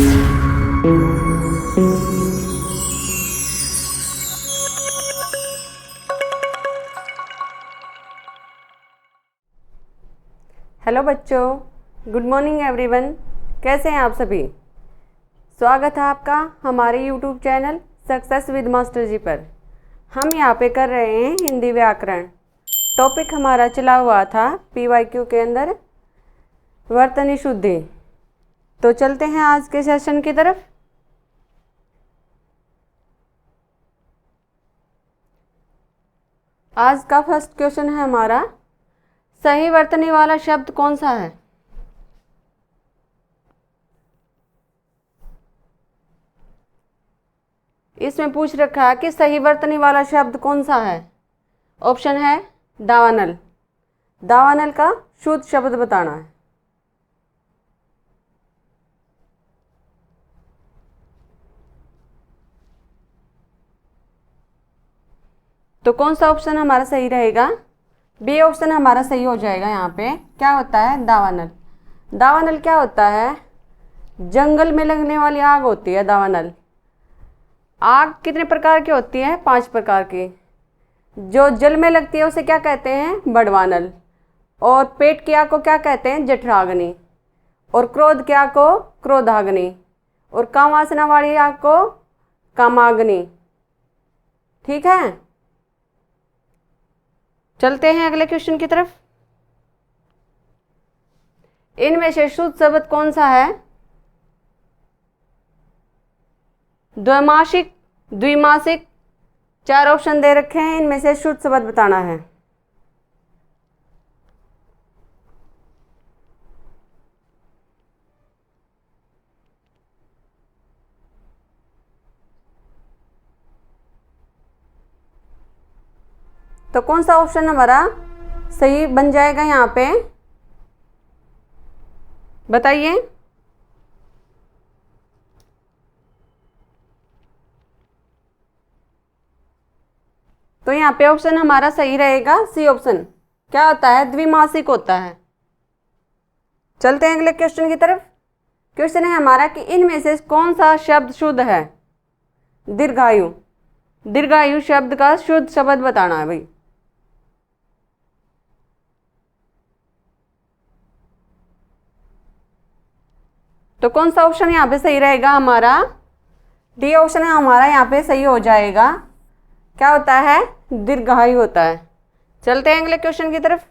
Hello बच्चों, good morning everyone. कैसे हैं आप सभी? स्वागत है आपका हमारे YouTube channel success with master ji पर। हम यहाँ पे कर रहे हैं हिंदी व्याकरण। टॉपिक हमारा चला हुआ था PYQ के अंदर वर्तनी शुद्धि। तो चलते हैं आज के सेशन की तरफ। आज का फर्स्ट क्वेश्चन है हमारा, सही वर्तनी वाला शब्द कौन सा है? इसमें पूछ रखा है कि सही वर्तनी वाला शब्द कौन सा है। ऑप्शन है दावानल। दावानल का शुद्ध शब्द बताना है। तो कौन सा ऑप्शन हमारा सही रहेगा? बी ऑप्शन हमारा सही हो जाएगा। यहाँ पे क्या होता है? दावानल। दावानल क्या होता है? जंगल में लगने वाली आग होती है दावानल। आग कितने प्रकार की होती है? 5 प्रकार की। जो जल में लगती है उसे क्या कहते हैं? बड़वानल। और पेट की आग को क्या कहते हैं? जठराग्नि। और क्रोध की आग को क्रोधाग्नि। और काम वासना वाली आग को कामाग्नि। ठीक है, चलते हैं अगले क्वेश्चन की तरफ। इनमें से शुद्ध शब्द कौन सा है? द्वैमासिक, द्विमासिक, 4 ऑप्शन दे रखे हैं। इनमें से शुद्ध शब्द बताना है। तो कौन सा ऑप्शन हमारा सही बन जाएगा? यहाँ पे बताइए। तो यहाँ पे ऑप्शन हमारा सही रहेगा सी ऑप्शन। क्या होता है? द्विमासिक होता है। चलते हैं अगले क्वेश्चन की तरफ। क्वेश्चन है हमारा कि इनमें से कौन सा शब्द शुद्ध है? दीर्घायु। दीर्घायु शब्द का शुद्ध शब्द बताना है भाई। तो कौन सा ऑप्शन यहाँ पे सही रहेगा हमारा? डी ऑप्शन है हमारा यहाँ पे सही हो जाएगा। क्या होता है? दीर्घायु होता है। चलते हैं अगले क्वेश्चन की तरफ।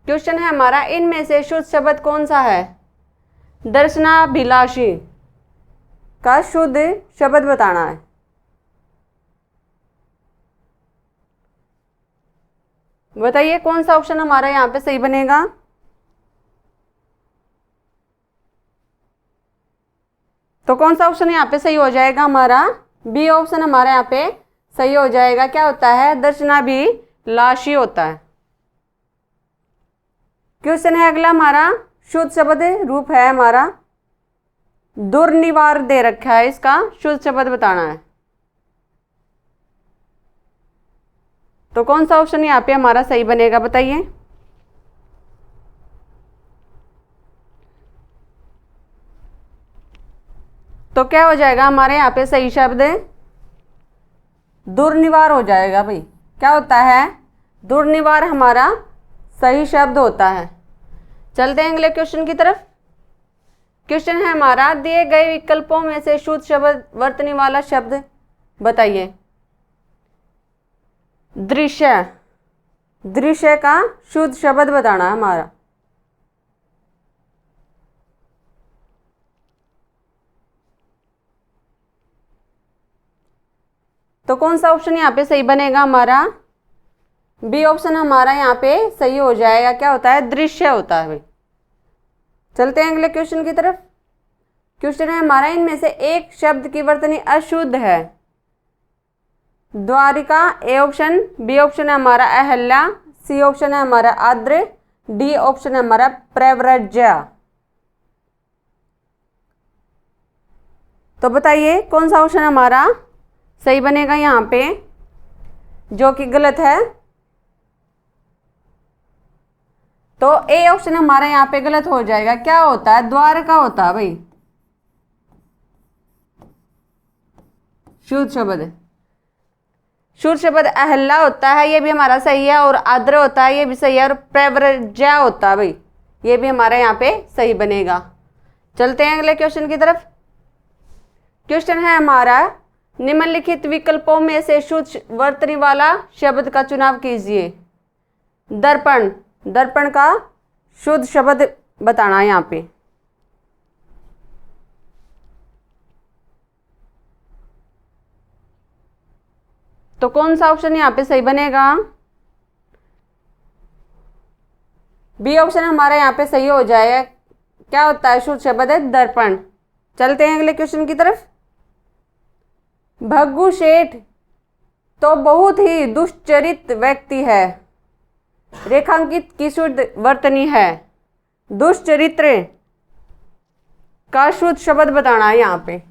क्वेश्चन है हमारा, इनमें से शुद्ध शब्द कौन सा है? दर्शनाभिलाषी का शुद्ध शब्द बताना है। बताइए कौन सा ऑप्शन हमारा यहाँ पे सही बनेगा? तो कौन सा ऑप्शन यहाँ पे सही हो जाएगा हमारा? बी ऑप्शन हमारा यहाँ पे सही हो जाएगा। क्या होता है? दर्शनाभिलाषी होता है। क्वेश्चन है अगला हमारा, शुद्ध शब्द रूप है हमारा दुर्निवार दे रखा है। इसका शुद्ध शब्द बताना है। तो कौन सा ऑप्शन यहाँ पे हमारा सही बनेगा? बताइए। तो क्या हो जाएगा हमारे यहाँ पे सही शब्द? दुर्निवार हो जाएगा भाई। क्या होता है? दुर्निवार हमारा सही शब्द होता है। चलते हैं अगले क्वेश्चन की तरफ। क्वेश्चन है हमारा, दिए गए विकल्पों में से शुद्ध शब्द वर्तनी वाला शब्द बताइए। दृश्य। दृश्य का शुद्ध शब्द बताना है हमारा। तो कौन सा ऑप्शन यहाँ पे सही बनेगा हमारा? बी ऑप्शन हमारा यहाँ पे सही हो जाएगा। क्या होता है? दृश्य होता है भाई। चलते हैं अगले क्वेश्चन की तरफ। क्वेश्चन है हमारा, इनमें से एक शब्द की वर्तनी अशुद्ध है। Dwarika A option, B option है हमारा अहल्या, सी ऑप्शन है हमारा आद्र, डी ऑप्शन है हमारा प्रव्रज्या। तो बताइए कौन सा ऑप्शन हमारा सही बनेगा यहाँ पे, जो कि गलत है। तो ए ऑप्शन हमारा यहाँ पे गलत हो जाएगा। क्या होता है? द्वारका होता है भाई। शुद्ध शब्द। शुद्ध शब्द अहल्ला होता है, ये भी हमारा सही है, और आद्र होता है, ये भी सही है, और प्रव्रज्या होता है भाई, ये भी हमारा यहाँ पे सही बनेगा। चलते हैं अगले क्वेश्चन की तरफ। क्वेश्चन है हमारा, निम्नलिखित विकल्पों में से शुद्ध वर्तनी वाला शब्द का चुनाव कीजिए। दर्पण, दर्पण का शुद्ध शब्द बताना है यहाँ पे। तो कौन सा ऑप्शन यहाँ पे सही बनेगा? बी ऑप्शन हमारा यहाँ पे सही हो जाएगा। क्या होता है शुद्ध शब्द? है दर्पण। चलते हैं अगले क्वेश्चन की तरफ। भग्गू सेठ तो बहुत ही दुष्चरित व्यक्ति है, रेखांकित की शुद्ध वर्तनी है। दुष्चरित्र का शुद्ध शब्द बताना है यहाँ पे।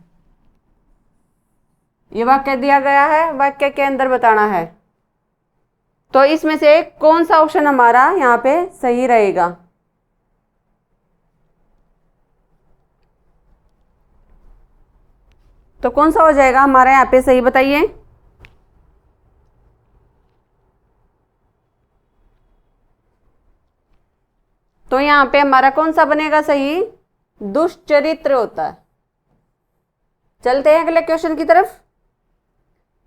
ये वाक्य दिया गया है, वाक्य के अंदर बताना है। तो इसमें से कौन सा ऑप्शन हमारा यहाँ पे सही रहेगा? तो कौन सा हो जाएगा हमारा यहाँ पे सही, बताइए। तो यहाँ पे हमारा कौन सा बनेगा सही? दुष्चरित्र होता है। चलते हैं अगले क्वेश्चन की तरफ।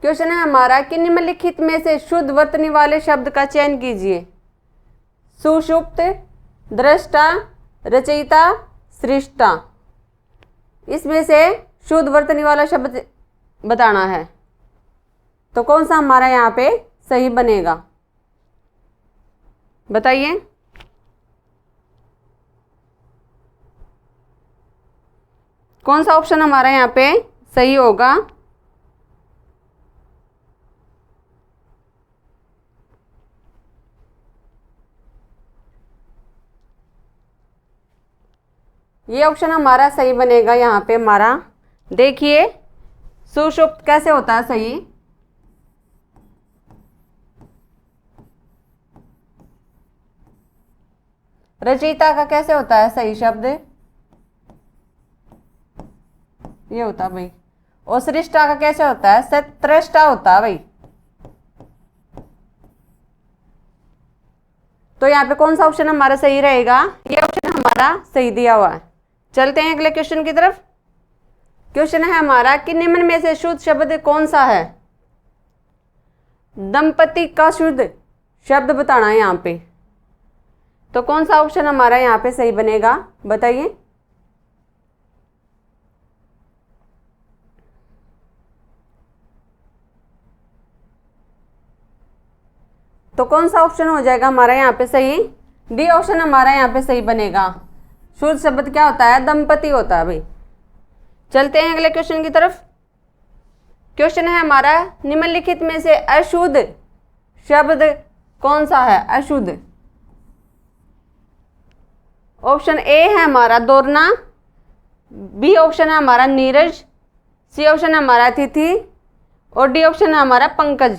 क्वेश्चन है हमारा कि निम्नलिखित में से शुद्ध वर्तनी वाले शब्द का चयन कीजिए। सुषुप्त, दृष्टा, रचयिता, सृष्टा। इसमें से शुद्ध वर्तनी वाला शब्द बताना है। तो कौन सा हमारा यहाँ पे सही बनेगा, बताइए। कौन सा ऑप्शन हमारा यहाँ पे सही होगा? ये ऑप्शन हमारा सही बनेगा यहाँ पे हमारा। देखिए सुषुप्त कैसे होता है सही? रचयिता का कैसे होता है सही शब्द? ये होता है भाई। और सृष्टा का कैसे होता है? सत्रष्टा होता है भाई। तो यहाँ पे कौन सा ऑप्शन हमारा सही रहेगा? ये ऑप्शन हमारा सही दिया हुआ है। चलते हैं अगले क्वेश्चन की तरफ। क्वेश्चन है हमारा कि निम्न में से शुद्ध शब्द कौन सा है? दंपति का शुद्ध शब्द बताना है यहाँ पे। तो कौन सा ऑप्शन हमारा यहाँ पे सही बनेगा, बताइए। तो कौन सा ऑप्शन हो जाएगा हमारा यहाँ पे सही? डी ऑप्शन हमारा यहाँ पे सही बनेगा। शुद्ध शब्द क्या होता है? दंपति होता है भाई। चलते हैं अगले क्वेश्चन की तरफ। क्वेश्चन है हमारा, निम्नलिखित में से अशुद्ध शब्द कौन सा है? अशुद्ध। ऑप्शन ए है हमारा दौड़ना, बी ऑप्शन है हमारा नीरज, सी ऑप्शन है हमारा अतिथि, और डी ऑप्शन है हमारा पंकज।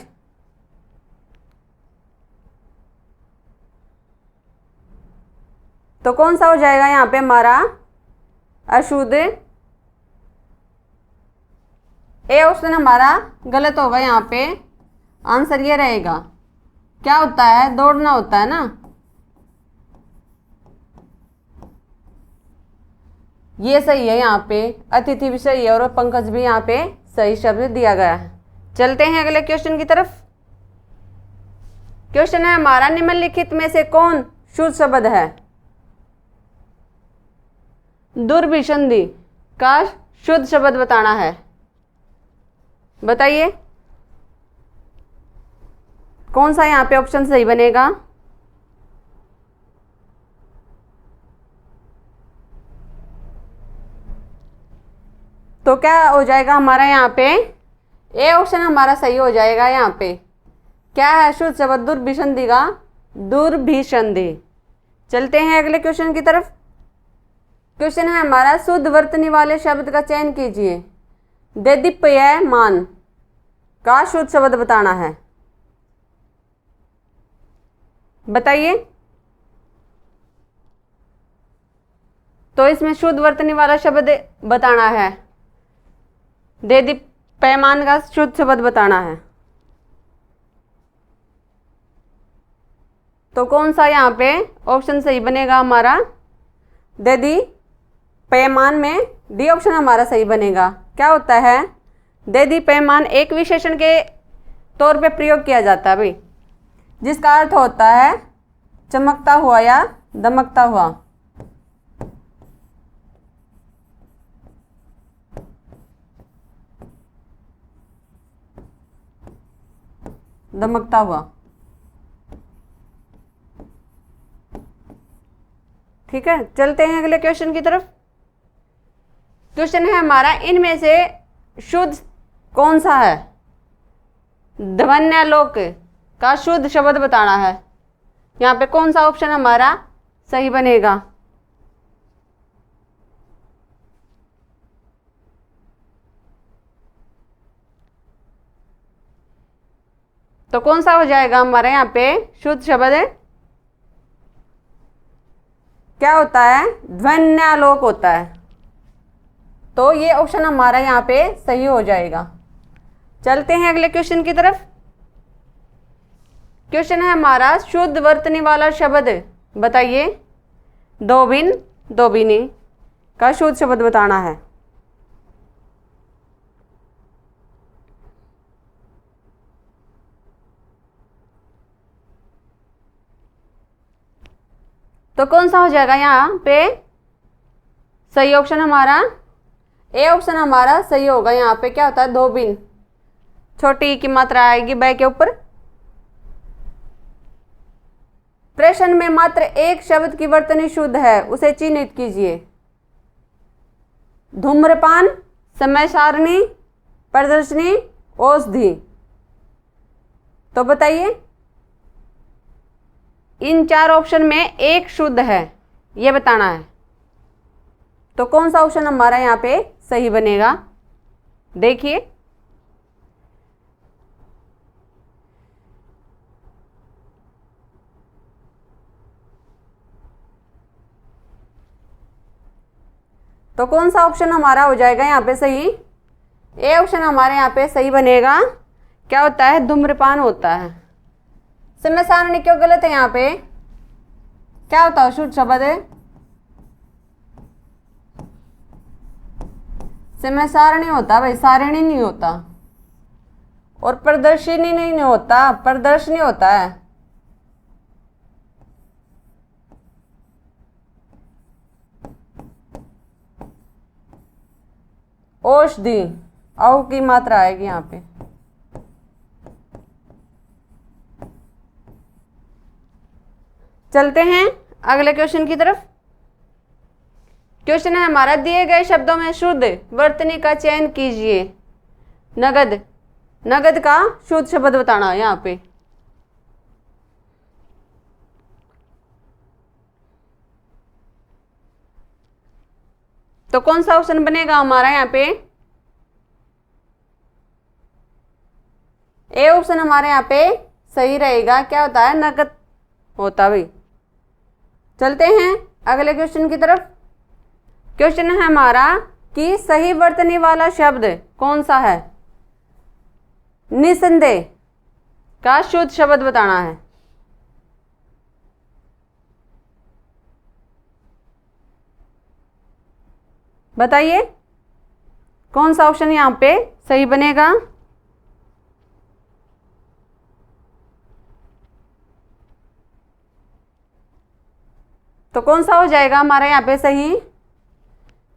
तो कौन सा हो जाएगा यहाँ पे हमारा अशुद्ध? ए ऑप्शन हमारा गलत होगा। यहाँ पे आंसर ये रहेगा, क्या होता है? दौड़ना होता है ना। ये सही है यहाँ पे, अतिथि भी सही है और पंकज भी यहाँ पे सही शब्द दिया गया है। चलते हैं अगले क्वेश्चन की तरफ। क्वेश्चन है हमारा, निम्नलिखित में से कौन शुद्ध शब्द है? दुर्भिसंधि का शुद्ध शब्द बताना है, बताइए। कौन सा यहाँ पे ऑप्शन सही बनेगा? तो क्या हो जाएगा हमारा यहाँ पे? ए ऑप्शन हमारा सही हो जाएगा। यहाँ पे क्या है शुद्ध शब्द? दुर्भिसंधि का दुर्भिसंधि। चलते हैं अगले क्वेश्चन की तरफ। क्वेश्चन है हमारा, शुद्ध वर्तनी वाले शब्द का चयन कीजिए। देदीप्यमान का शुद्ध शब्द बताना है, बताइए। तो इसमें शुद्ध वर्तनी वाला शब्द बताना है। पैमान का शुद्ध शब्द बताना है। तो कौन सा यहाँ पे ऑप्शन सही बनेगा हमारा? दे दी पैमान में डी ऑप्शन हमारा सही बनेगा। क्या होता है? दे दी पैमान एक विशेषण के तौर पे प्रयोग किया जाता है भाई, जिसका अर्थ होता है चमकता हुआ या दमकता हुआ। दमकता हुआ। ठीक है, चलते हैं अगले क्वेश्चन की तरफ। क्वेश्चन है हमारा, इनमें से शुद्ध कौन सा है? ध्वन्यालोक का शुद्ध शब्द बताना है। यहाँ पे कौन सा ऑप्शन हमारा सही बनेगा? तो कौन सा हो जाएगा हमारे यहाँ पे शुद्ध शब्द? क्या होता है? ध्वन्यालोक होता है। तो ये ऑप्शन हमारा यहाँ पे सही हो जाएगा। चलते हैं अगले क्वेश्चन की तरफ। क्वेश्चन है हमारा, शुद्ध वर्तनी वाला शब्द बताइए। दोबिन दोबिनी का शुद्ध शब्द बताना है। तो कौन सा हो जाएगा यहाँ पे सही ऑप्शन हमारा? ए ऑप्शन हमारा सही होगा। यहाँ पे क्या होता है? धोबिन, छोटी ई की मात्रा आएगी बै के ऊपर। प्रश्न में मात्र एक शब्द की वर्तनी शुद्ध है, उसे चिन्हित कीजिए। धूम्रपान, समय सारणी, प्रदर्शनी, औषधि। तो बताइए, इन चार ऑप्शन में एक शुद्ध है, ये बताना है। तो कौन सा ऑप्शन हमारा यहाँ पे सही बनेगा? देखिए, तो कौन सा ऑप्शन हमारा हो जाएगा यहाँ पे सही? ए ऑप्शन हमारे यहाँ पे सही बनेगा। क्या होता है? धूम्रपान होता है। समय सारणी क्यों गलत है? यहाँ पे क्या होता है शुद्ध शब्द? समय सारणी होता भाई, सारिणी नहीं होता। और प्रदर्शनी नहीं होता, प्रदर्शनी होता है। औषधि, औ की मात्रा आएगी यहाँ पे। चलते हैं अगले क्वेश्चन की तरफ। क्वेश्चन है हमारा, दिए गए शब्दों में शुद्ध वर्तनी का चयन कीजिए। नगद, नगद का शुद्ध शब्द बताना है यहाँ पे। तो कौन सा ऑप्शन बनेगा हमारा यहाँ पे? ए ऑप्शन हमारे यहाँ पे सही रहेगा। क्या होता है? नगद होता भाई। चलते हैं अगले क्वेश्चन की तरफ। क्वेश्चन है हमारा कि सही वर्तनी वाला शब्द कौन सा है? निसंदेह का शुद्ध शब्द बताना है। बताइए, कौन सा ऑप्शन यहाँ पे सही बनेगा? तो कौन सा हो जाएगा हमारा यहाँ पे सही?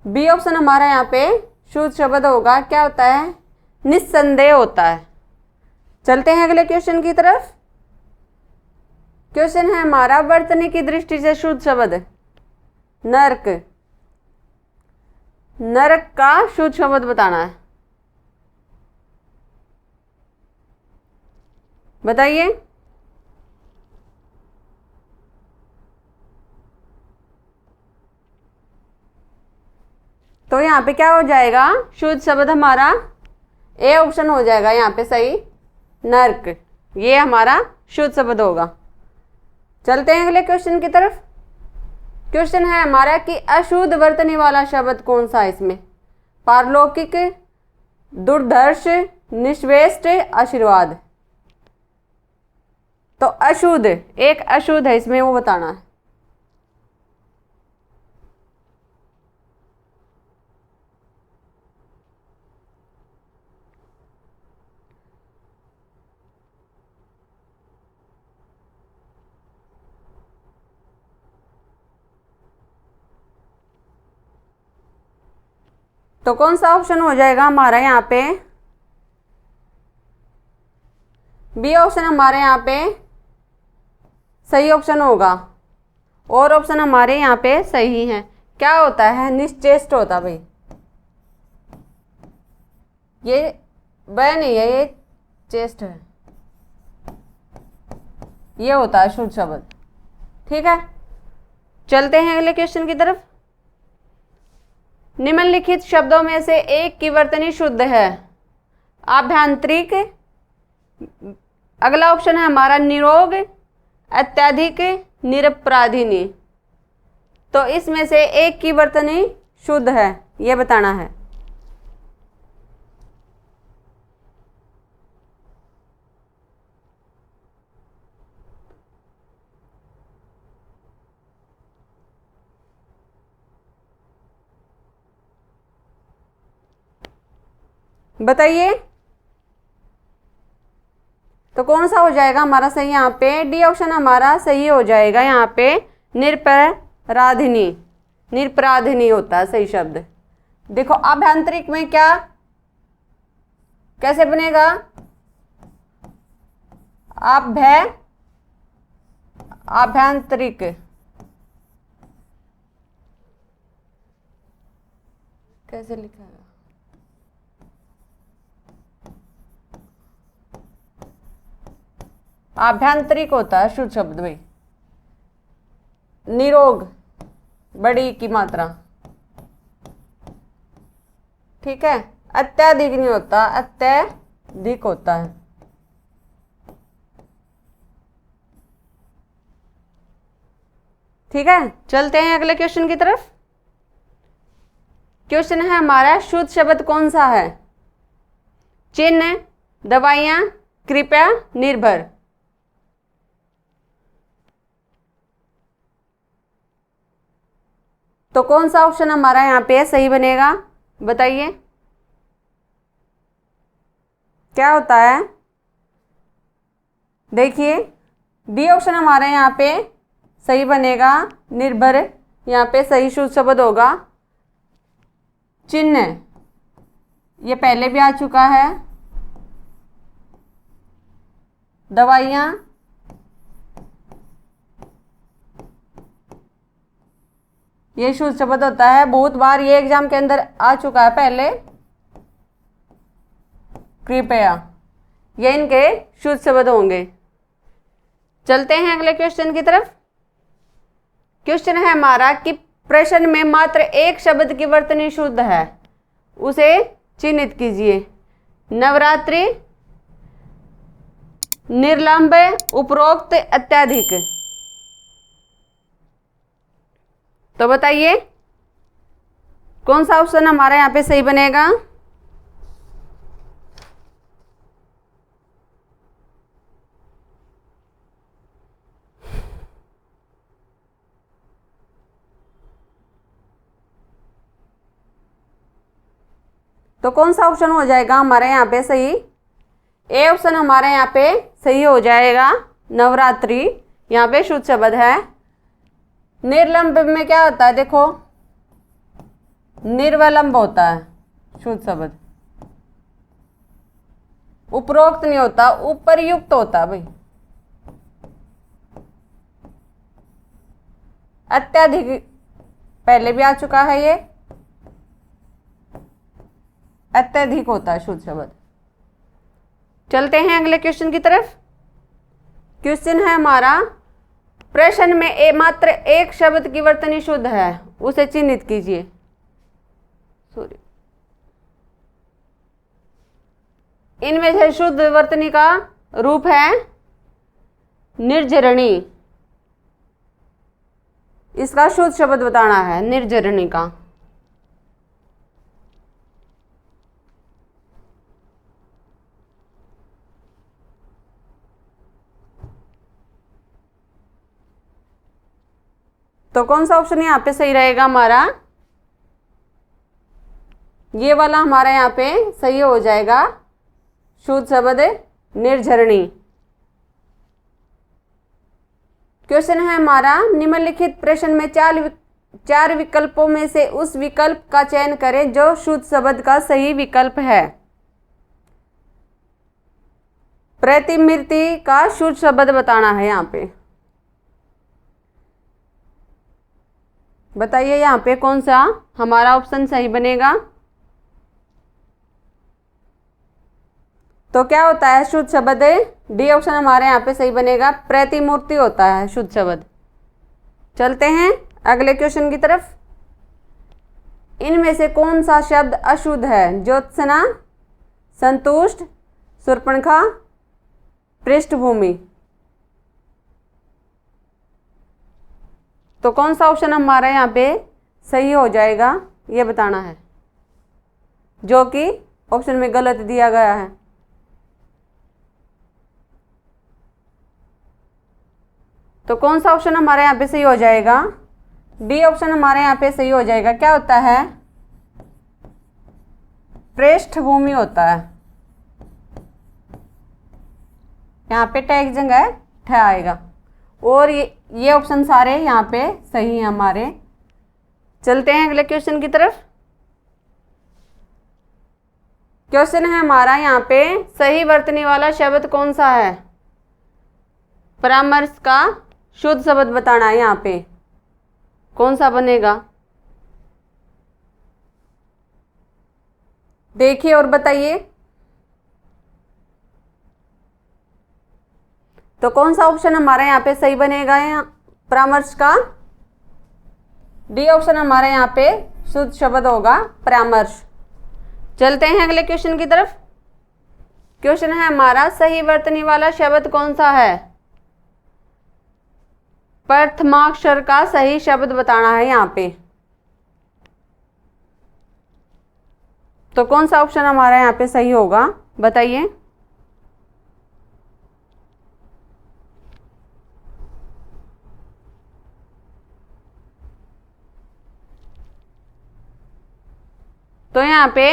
बी ऑप्शन हमारा यहाँ पे शुद्ध शब्द होगा। क्या होता है? निस्संदेह होता है। चलते हैं अगले क्वेश्चन की तरफ। क्वेश्चन है हमारा, वर्तनी की दृष्टि से शुद्ध शब्द। नरक, नरक का शुद्ध शब्द बताना है। बताइए, तो यहाँ पे क्या हो जाएगा शुद्ध शब्द हमारा? ए ऑप्शन हो जाएगा यहाँ पे सही, नर्क। ये हमारा शुद्ध शब्द होगा। चलते हैं अगले क्वेश्चन की तरफ। क्वेश्चन है हमारा कि अशुद्ध वर्तनी वाला शब्द कौन सा है इसमें? पारलौकिक, दुर्धर्ष, निष्वेष्ट, आशीर्वाद। तो अशुद्ध, एक अशुद्ध है इसमें, वो बताना है। तो कौन सा ऑप्शन हो जाएगा हमारा यहाँ पे? बी ऑप्शन हमारे यहाँ पे सही ऑप्शन होगा, और ऑप्शन हमारे यहाँ पे सही है। क्या होता है? निश्चेष्ट होता भाई। ये वह नहीं है, ये चेस्ट है, ये होता है शुद्ध शब्द। ठीक है, चलते हैं अगले क्वेश्चन की तरफ। निम्नलिखित शब्दों में से एक की वर्तनी शुद्ध है। आभ्यंतरिक, अगला ऑप्शन है हमारा निरोग, अत्यधिक, निरपराधिनी। तो इसमें से एक की वर्तनी शुद्ध है, यह बताना है। बताइए, तो कौन सा हो जाएगा हमारा सही? यहाँ पे डी ऑप्शन हमारा सही हो जाएगा। यहाँ पे निरपराधिनी, निरपराधिनी होता है सही शब्द। देखो आभ्यंतरिक में क्या, कैसे बनेगा? आभ्यंतरिक, कैसे लिखा है? आभ्यंतरिक होता है शुद्ध शब्द में। निरोग, बड़ी की मात्रा। ठीक है, अत्यधिक नहीं होता, अत्यधिक होता है। ठीक है, चलते हैं अगले क्वेश्चन की तरफ। क्वेश्चन है हमारा, शुद्ध शब्द कौन सा है? चिन्ह, दवाइयां, कृपया, निर्भर। तो कौन सा ऑप्शन हमारा यहाँ पे सही बनेगा? बताइए क्या होता है? देखिए बी ऑप्शन हमारे यहाँ पे सही बनेगा, निर्भर। यहाँ पे सही शुद्ध शब्द होगा। चिन्ह, ये पहले भी आ चुका है। दवाइयाँ, ये शुद्ध शब्द होता है, बहुत बार ये एग्जाम के अंदर आ चुका है पहले। कृपया, ये इनके शुद्ध शब्द होंगे। चलते हैं अगले क्वेश्चन की तरफ। क्वेश्चन है हमारा कि प्रश्न में मात्र एक शब्द की वर्तनी शुद्ध है, उसे चिन्हित कीजिए। नवरात्रि, निर्लंब, उपरोक्त, अत्यधिक। तो बताइए कौन सा ऑप्शन हमारा यहाँ पे सही बनेगा? तो कौन सा ऑप्शन हो जाएगा हमारे यहाँ पे सही? ए ऑप्शन हमारे यहाँ पे सही हो जाएगा। नवरात्रि यहाँ पे शुद्ध शब्द है। निर्लंब में क्या होता है? देखो निर्वलंब होता है शुद्ध शब्द। उपरोक्त नहीं होता, उपरयुक्त होता है भाई। अत्यधिक पहले भी आ चुका है, ये अत्यधिक होता है शुद्ध शब्द। चलते हैं अगले क्वेश्चन की तरफ। क्वेश्चन है हमारा, प्रश्न में मात्र एक शब्द की वर्तनी शुद्ध है, उसे चिन्हित कीजिए। सॉरी, इनमें से शुद्ध वर्तनी का रूप है निर्जरणी। इसका शुद्ध शब्द बताना है निर्जरणी का। तो कौन सा ऑप्शन यहाँ पे सही रहेगा हमारा? ये वाला हमारा यहाँ पे सही हो जाएगा, शुद्ध शब्द निर्झरणी। क्वेश्चन है हमारा, निम्नलिखित प्रश्न में चार विकल्पों में से उस विकल्प का चयन करें जो शुद्ध शब्द का सही विकल्प है। प्रतिमूर्ति का शुद्ध शब्द बताना है यहाँ पे। बताइए यहाँ पे कौन सा हमारा ऑप्शन सही बनेगा? तो क्या होता है शुद्ध शब्द? डी ऑप्शन हमारे यहाँ पे सही बनेगा, प्रतिमूर्ति होता है शुद्ध शब्द। चलते हैं अगले क्वेश्चन की तरफ। इनमें से कौन सा शब्द अशुद्ध है? ज्योत्सना, संतुष्ट, शूर्पणखा, पृष्ठभूमि। तो कौन सा ऑप्शन हमारा यहाँ पे सही हो जाएगा ये बताना है, जो कि ऑप्शन में गलत दिया गया है। तो कौन सा ऑप्शन हमारे यहाँ पे सही हो जाएगा? डी ऑप्शन हमारे यहाँ पे सही हो जाएगा। क्या होता है? पृष्ठभूमि होता है। यहाँ पे टैग जगह ठ आएगा और ये ऑप्शन सारे यहाँ पे सही हैं हमारे। चलते हैं अगले क्वेश्चन की तरफ। क्वेश्चन है हमारा यहाँ पे, सही वर्तनी वाला शब्द कौन सा है? परामर्श का शुद्ध शब्द बताना है यहाँ पे, कौन सा बनेगा? देखिए और बताइए। तो कौन सा ऑप्शन हमारा यहाँ पे सही बनेगा? यहाँ परामर्श का डी ऑप्शन हमारे यहाँ पे शुद्ध शब्द होगा, परामर्श। चलते हैं अगले क्वेश्चन की तरफ। क्वेश्चन है हमारा, सही वर्तनी वाला शब्द कौन सा है? प्रथमाक्षर का सही शब्द बताना है यहाँ पे। तो कौन सा ऑप्शन हमारा यहाँ पे सही होगा बताइए। तो यहाँ पे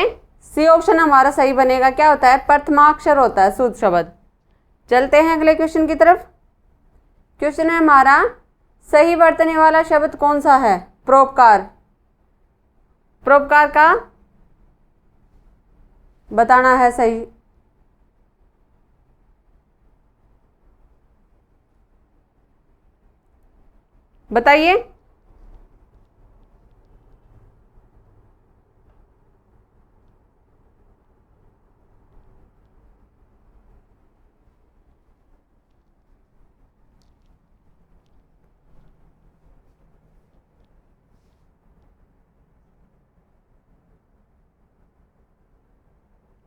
सी ऑप्शन हमारा सही बनेगा। क्या होता है? प्रथमाक्षर होता है शुद्ध शब्द। चलते हैं अगले क्वेश्चन की तरफ। क्वेश्चन है हमारा, सही वर्तनी वाला शब्द कौन सा है? परोपकार। परोपकार का बताना है सही। बताइए।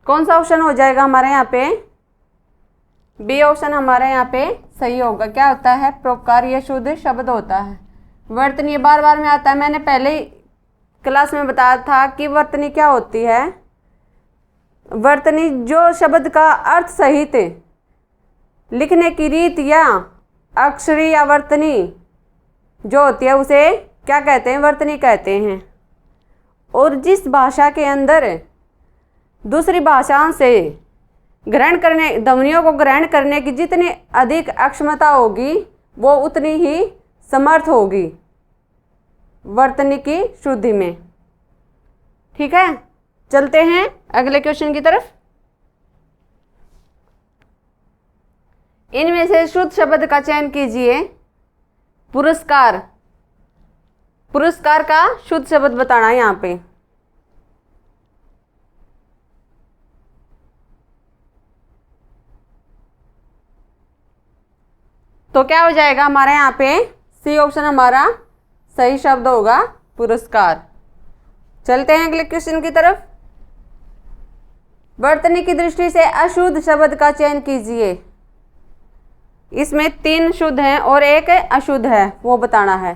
कौन सा ऑप्शन हो जाएगा हमारे यहाँ पे? बी ऑप्शन हमारे यहाँ पे सही होगा। क्या होता है? परोपकार ये शुद्ध शब्द होता है। वर्तनी ये बार बार में आता है। मैंने पहले ही क्लास में बताया था कि वर्तनी क्या होती है। वर्तनी जो शब्द का अर्थ सहित लिखने की रीत या अक्षरी या वर्तनी जो होती है उसे क्या कहते हैं? वर्तनी कहते हैं। और जिस भाषा के अंदर दूसरी भाषाओं से ग्रहण करने, ध्वनियों को ग्रहण करने की जितनी अधिक अक्षमता होगी वो उतनी ही समर्थ होगी वर्तनी की शुद्धि में। ठीक है, चलते हैं अगले क्वेश्चन की तरफ। इनमें से शुद्ध शब्द का चयन कीजिए। पुरस्कार। पुरस्कार का शुद्ध शब्द बताना है यहाँ पे। तो क्या हो जाएगा हमारे यहाँ पे? सी ऑप्शन हमारा सही शब्द होगा, पुरस्कार। चलते हैं अगले क्वेश्चन की तरफ। वर्तनी की दृष्टि से अशुद्ध शब्द का चयन कीजिए। इसमें 3 शुद्ध हैं और 1 अशुद्ध है, वो बताना है।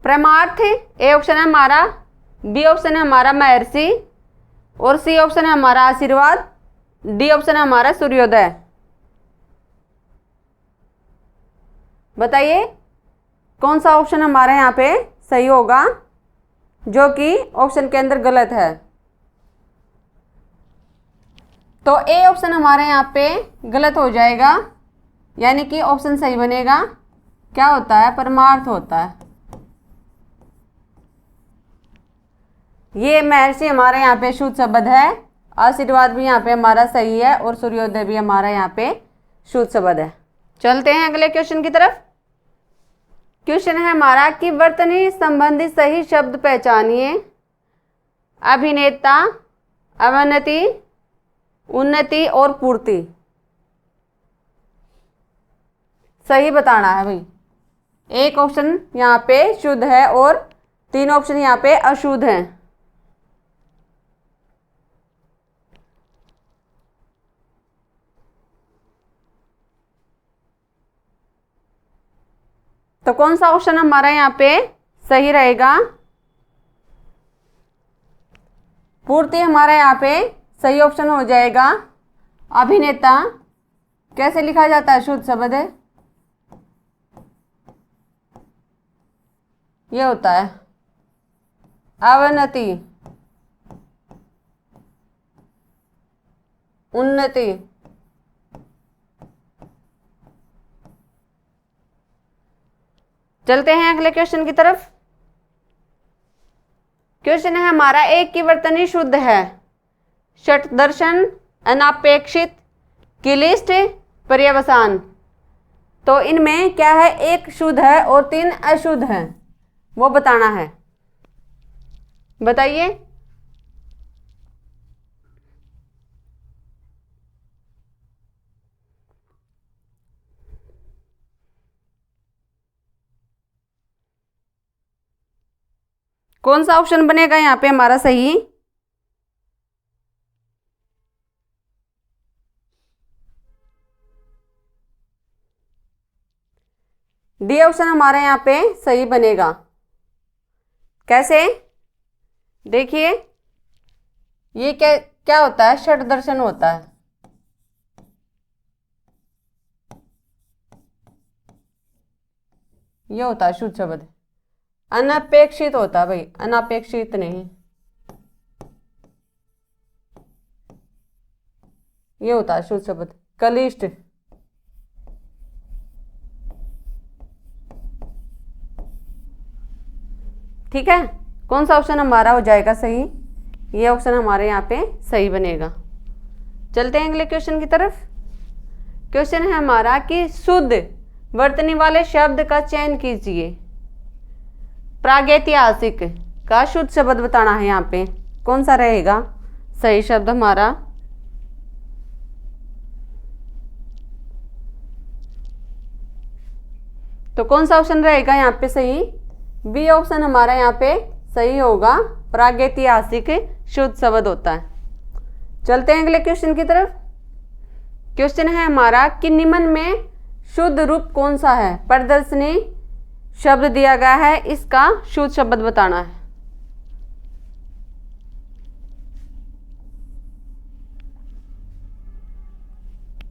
परमार्थ ए ऑप्शन है हमारा, बी ऑप्शन है हमारा महर्षि और सी ऑप्शन है हमारा आशीर्वाद, डी ऑप्शन है हमारा सूर्योदय। बताइए कौन सा ऑप्शन हमारा यहाँ पे सही होगा, जो कि ऑप्शन के अंदर गलत है। तो ए ऑप्शन हमारे यहाँ पे गलत हो जाएगा, यानी कि ऑप्शन सही बनेगा। क्या होता है? परमार्थ होता है। ये महर्षि हमारे यहाँ पे शुद्ध शब्द है। आशीर्वाद भी यहाँ पे हमारा सही है और सूर्योदय भी हमारा यहाँ पे शुद्ध शब्द है। चलते हैं अगले क्वेश्चन की तरफ। क्वेश्चन है हमारा कि वर्तनी संबंधी सही शब्द पहचानिए। अभिनेता, अवनति, उन्नति और पूर्ति। सही बताना है भाई। एक ऑप्शन यहाँ पे शुद्ध है और 3 ऑप्शन यहाँ पे अशुद्ध हैं। तो कौन सा ऑप्शन हमारा यहाँ पे सही रहेगा? पूर्ति हमारा यहाँ पे सही ऑप्शन हो जाएगा। अभिनेता कैसे लिखा जाता है? शुद्ध शब्द है, ये होता है। अवनति, उन्नति, चलते हैं अगले क्वेश्चन की तरफ। क्वेश्चन है हमारा एक की वर्तनी शुद्ध है। षट दर्शन, अनापेक्षित, क्लिष्ट, पर्यवसान। तो इनमें क्या है? एक शुद्ध है और 3 अशुद्ध हैं, वो बताना है। बताइए। कौन सा ऑप्शन बनेगा यहाँ पे हमारा सही? डी ऑप्शन हमारे यहाँ पे सही बनेगा। कैसे? देखिए, ये क्या क्या होता है? षट दर्शन होता है। ये होता है शुद्ध शब्द। अनपेक्षित होता है भाई, अनापेक्षित नहीं। ये होता है शुद्ध शब्द। कलिष्ट, ठीक है। कौन सा ऑप्शन हमारा हो जाएगा सही? ये ऑप्शन हमारे यहाँ पे सही बनेगा। चलते हैं अगले क्वेश्चन की तरफ। क्वेश्चन है हमारा कि शुद्ध वर्तनी वाले शब्द का चयन कीजिए। प्रागैतिहासिक का शुद्ध शब्द बताना है। यहाँ पे कौन सा रहेगा सही शब्द हमारा? तो कौन सा ऑप्शन रहेगा यहाँ पे सही? बी ऑप्शन हमारा यहाँ पे सही होगा। प्रागैतिहासिक शुद्ध शब्द होता है। चलते हैं अगले क्वेश्चन की तरफ। क्वेश्चन है हमारा कि निम्न में शुद्ध रूप कौन सा है? प्रदर्शनी शब्द दिया गया है, इसका शुद्ध शब्द बताना है।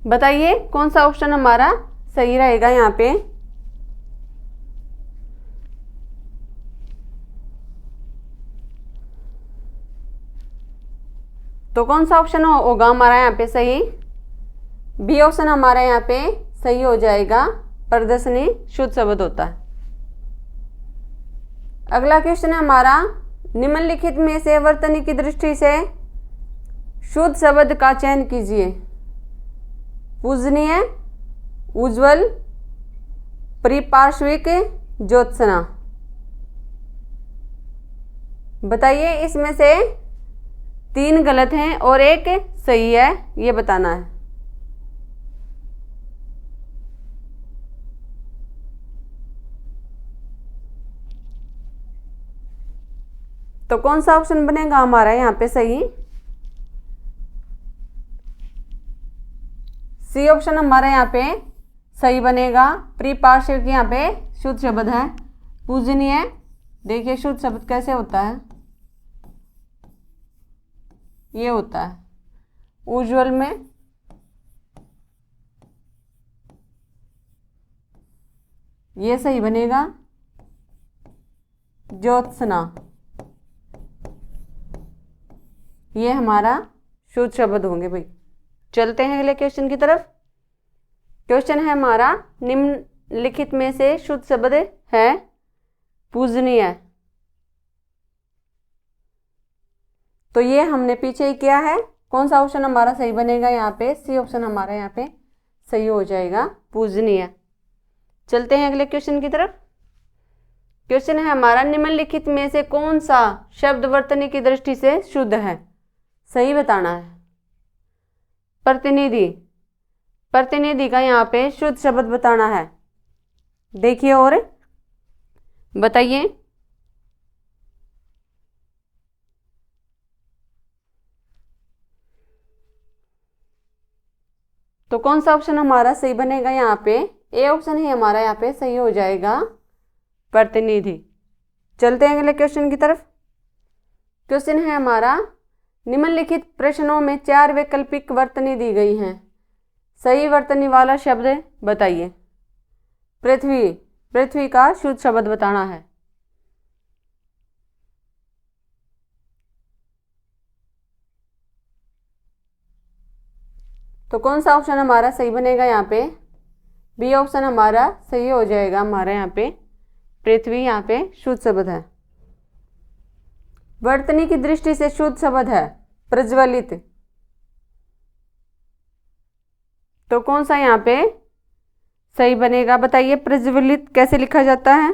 बताइए कौन सा ऑप्शन हमारा सही रहेगा यहाँ पे? तो कौन सा ऑप्शन होगा हमारा यहाँ पे सही? बी ऑप्शन हमारा यहाँ पे सही हो जाएगा। प्रदर्शनी शुद्ध शब्द होता है। अगला क्वेश्चन है हमारा, निम्नलिखित में से वर्तनी की दृष्टि से शुद्ध शब्द का चयन कीजिए। पूजनीय, उज्ज्वल, परिपार्श्विक, ज्योत्सना। बताइए इसमें से 3 गलत हैं और 1 सही है, ये बताना है। तो कौन सा ऑप्शन बनेगा हमारा यहाँ पे सही? सी ऑप्शन हमारा यहाँ पे सही बनेगा। परिपार्श्विक यहाँ पे शुद्ध शब्द है। पूजनीय, देखिए शुद्ध शब्द कैसे होता है? ये होता है। उज्ज्वल में ये सही बनेगा। ज्योत्सना, ये हमारा शुद्ध शब्द होंगे भाई। चलते हैं अगले क्वेश्चन की तरफ। क्वेश्चन है हमारा, निम्नलिखित में से शुद्ध शब्द है पूजनीय। तो ये हमने पीछे ही किया है। कौन सा ऑप्शन हमारा सही बनेगा यहाँ पे? सी ऑप्शन हमारा यहाँ पे सही हो जाएगा, पूजनीय। चलते हैं अगले क्वेश्चन की तरफ। क्वेश्चन है हमारा, निम्नलिखित में से कौन सा शब्द वर्तनी की दृष्टि से शुद्ध है? सही बताना है। प्रतिनिधि, प्रतिनिधि का यहाँ पे शुद्ध शब्द बताना है। देखिए और बताइए। तो कौन सा ऑप्शन हमारा सही बनेगा यहाँ पे? ए ऑप्शन ही हमारा यहाँ पे सही हो जाएगा, प्रतिनिधि। चलते हैं अगले क्वेश्चन की तरफ। क्वेश्चन है हमारा, निम्नलिखित प्रश्नों में 4 वैकल्पिक वर्तनी दी गई हैं, सही वर्तनी वाला शब्द बताइए। पृथ्वी, पृथ्वी का शुद्ध शब्द बताना है। तो कौन सा ऑप्शन हमारा सही बनेगा यहाँ पे? बी ऑप्शन हमारा सही हो जाएगा। हमारे यहाँ पे पृथ्वी यहाँ पे शुद्ध शब्द है। वर्तनी की दृष्टि से शुद्ध शब्द है प्रज्वलित। तो कौन सा यहाँ पे सही बनेगा बताइए? प्रज्वलित कैसे लिखा जाता है?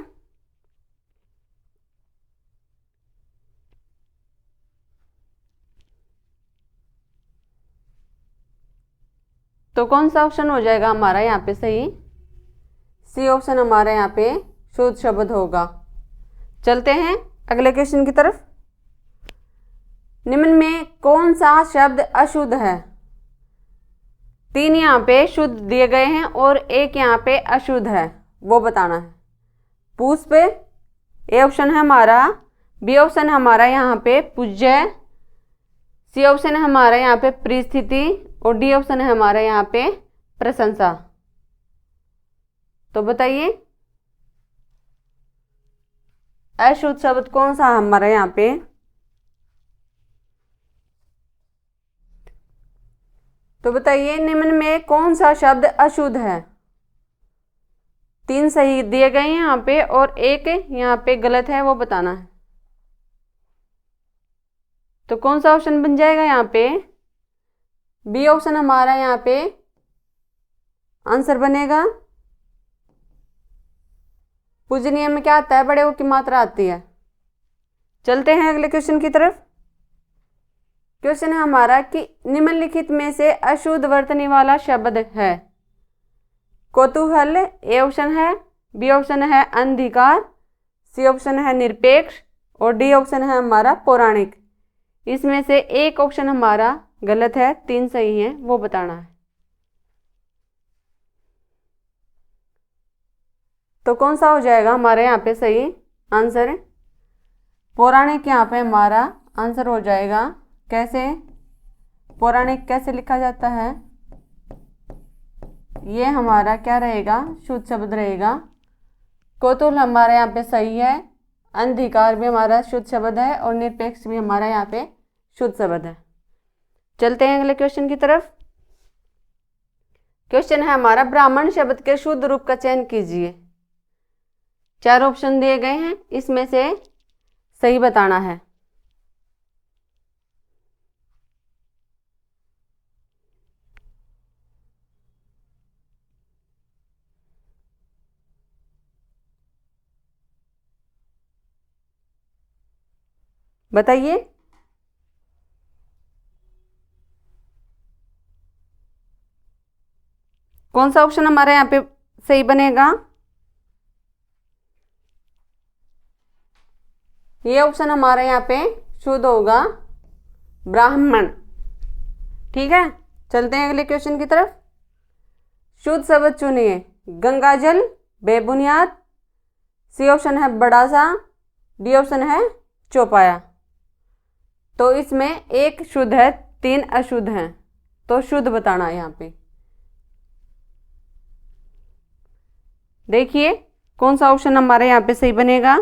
तो कौन सा ऑप्शन हो जाएगा हमारा यहाँ पे सही? सी ऑप्शन हमारा यहाँ पे शुद्ध शब्द होगा। चलते हैं अगले क्वेश्चन की तरफ। निम्न में कौन सा शब्द अशुद्ध है? 3 यहाँ पे शुद्ध दिए गए हैं और 1 यहाँ पे अशुद्ध है, वो बताना है। पुष्प, ए ऑप्शन है हमारा। बी ऑप्शन हमारा यहाँ पे पूज्य। सी ऑप्शन है हमारा यहाँ पे परिस्थिति और डी ऑप्शन है हमारा यहाँ पे प्रशंसा। तो बताइए अशुद्ध शब्द कौन सा हमारा यहाँ पे? तो बताइए निम्न में कौन सा शब्द अशुद्ध है? 3 सही दिए गए हैं यहाँ पे और 1 यहाँ पे गलत है, वो बताना है। तो कौन सा ऑप्शन बन जाएगा यहाँ पे? बी ऑप्शन हमारा यहाँ पे आंसर बनेगा। पूजनीय में क्या आता है? बड़े ओ की मात्रा आती है। चलते हैं अगले क्वेश्चन की तरफ। क्वेश्चन है हमारा कि निम्नलिखित में से अशुद्ध वर्तनी वाला शब्द है। कौतूहल, ए ऑप्शन है। बी ऑप्शन है अनधिकार। सी ऑप्शन है निरपेक्ष और डी ऑप्शन है हमारा पौराणिक। इसमें से 1 ऑप्शन हमारा गलत है, 3 सही हैं, वो बताना है। तो कौन सा हो जाएगा हमारे यहाँ पे सही आंसर? पौराणिक यहाँ पे हमारा आंसर हो जाएगा। कैसे? पौराणिक कैसे लिखा जाता है? ये हमारा क्या रहेगा? शुद्ध शब्द रहेगा। कौतूहल हमारे यहाँ पे सही है। अनधिकार भी हमारा शुद्ध शब्द है और निरपेक्ष भी हमारा यहाँ पे शुद्ध शब्द है। चलते हैं अगले क्वेश्चन की तरफ। क्वेश्चन है हमारा, ब्राह्मण शब्द के शुद्ध रूप का चयन कीजिए। 4 ऑप्शन दिए गए हैं, इसमें से सही बताना है। बताइए। कौन सा ऑप्शन हमारे यहाँ पे सही बनेगा? ये ऑप्शन हमारे यहाँ पे शुद्ध होगा, ब्राह्मण। ठीक है, चलते हैं अगले क्वेश्चन की तरफ। शुद्ध शब्द चुनिए। गंगाजल, बेबुनियाद। सी ऑप्शन है बड़ा सा। डी ऑप्शन है चौपाया। तो इसमें 1 शुद्ध है, 3 अशुद्ध हैं, तो शुद्ध बताना है यहाँ पे। देखिए कौन सा ऑप्शन हमारा यहाँ पे सही बनेगा?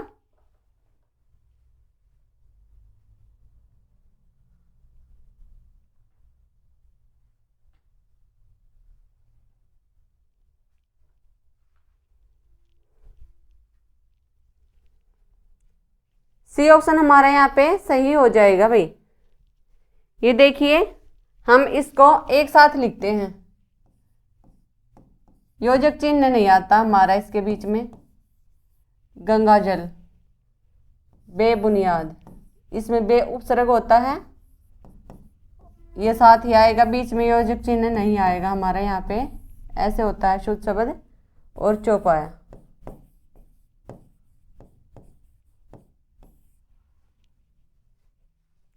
सी ऑप्शन हमारा यहाँ पे सही हो जाएगा भाई। ये देखिए, हम इसको एक साथ लिखते हैं, योजक चिन्ह नहीं आता हमारा इसके बीच में। गंगा जल, बेबुनियाद, इसमें बे उपसर्ग होता है, ये साथ ही आएगा, बीच में योजक चिन्ह नहीं आएगा हमारा यहाँ पे। ऐसे होता है शुद्ध शब्द। और चौपाया,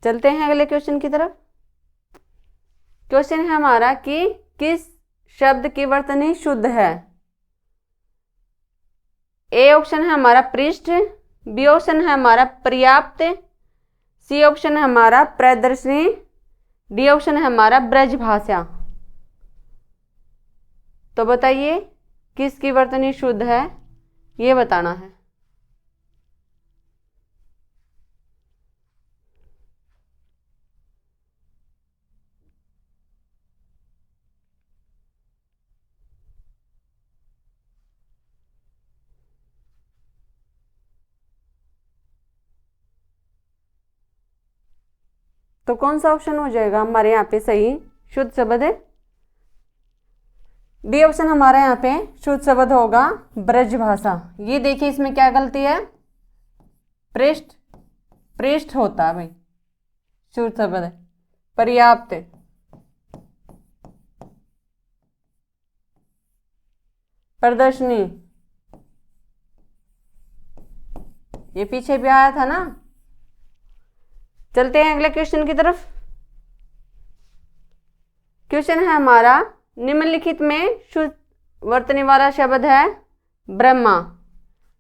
चलते हैं अगले क्वेश्चन की तरफ। क्वेश्चन है हमारा कि किस शब्द की वर्तनी शुद्ध है? ए ऑप्शन है हमारा पृष्ठ, बी ऑप्शन है हमारा पर्याप्त, सी ऑप्शन है हमारा प्रदर्शनी, डी ऑप्शन है हमारा ब्रजभाषा। तो बताइए किसकी वर्तनी शुद्ध है, ये बताना है। तो कौन सा ऑप्शन हो जाएगा हमारे यहाँ पे सही शुद्ध शब्द है? डी ऑप्शन हमारा यहाँ पे शुद्ध शब्द होगा ब्रजभाषा। ये देखिए इसमें क्या गलती है, पृष्ठ पृष्ठ होता है भाई शुद्ध शब्द है। पर्याप्त, प्रदर्शनी, ये पीछे भी आया था ना। चलते हैं अगले क्वेश्चन की तरफ। क्वेश्चन है हमारा निम्नलिखित में शुद्ध वर्तनी वाला शब्द है ब्रह्मा।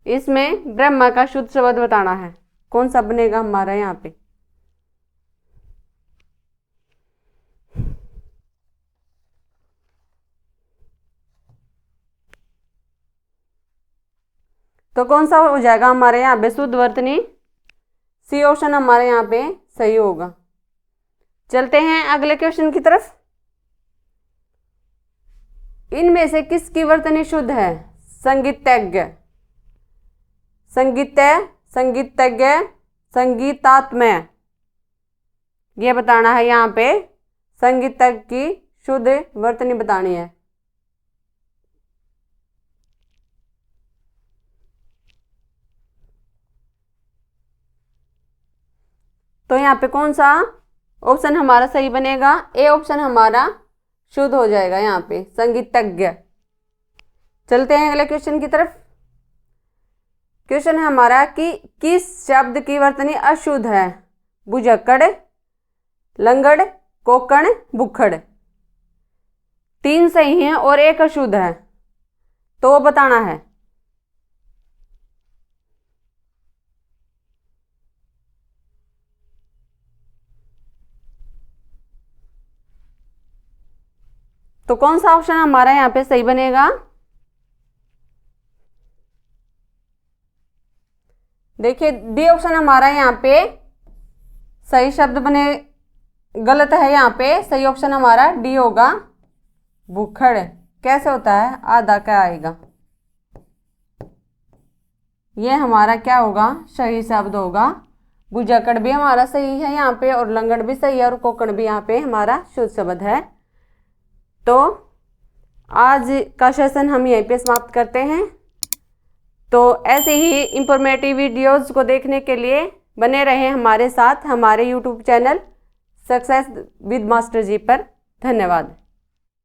इसमें ब्रह्मा का शुद्ध शब्द बताना है, कौन सा बनेगा हमारा यहाँ पे? तो कौन सा हो जाएगा हमारे यहाँ पे शुद्ध वर्तनी? सी ऑप्शन हमारे यहाँ पे सही होगा। चलते हैं अगले क्वेश्चन की तरफ। इनमें से किसकी वर्तनी शुद्ध है? संगीतज्ञ, संगीतज्ञ, संगीतज्ञ, संगीतात्मय, ये बताना है यहाँ पे। संगीतज्ञ की शुद्ध वर्तनी बतानी है। तो यहाँ पे कौन सा ऑप्शन हमारा सही बनेगा? ए ऑप्शन हमारा शुद्ध हो जाएगा यहाँ पे, संगीतज्ञ। चलते हैं अगले क्वेश्चन की तरफ। क्वेश्चन है हमारा कि किस शब्द की वर्तनी अशुद्ध है? बुझक्कड़, लंगड़, कोकण, बुक्खड़। 3 सही हैं और 1 अशुद्ध है, तो वो बताना है। तो कौन सा ऑप्शन हमारा यहाँ पे सही बनेगा? देखिए डी ऑप्शन हमारा यहाँ पे सही शब्द बने, गलत है यहाँ पे। सही ऑप्शन हमारा डी होगा, बुक्खड़। कैसे होता है? आधा क्या आएगा, ये हमारा क्या होगा? सही शब्द होगा। बुझक्कड़ भी हमारा सही है यहाँ पे, और लंगड़ भी सही है, और कोकण भी यहाँ पे हमारा शुद्ध शब्द है। तो आज का सेशन हम यहीं पे समाप्त करते हैं। तो ऐसे ही इंफॉर्मेटिव वीडियोज़ को देखने के लिए बने रहें हमारे साथ हमारे YouTube channel success with master ji पर। धन्यवाद।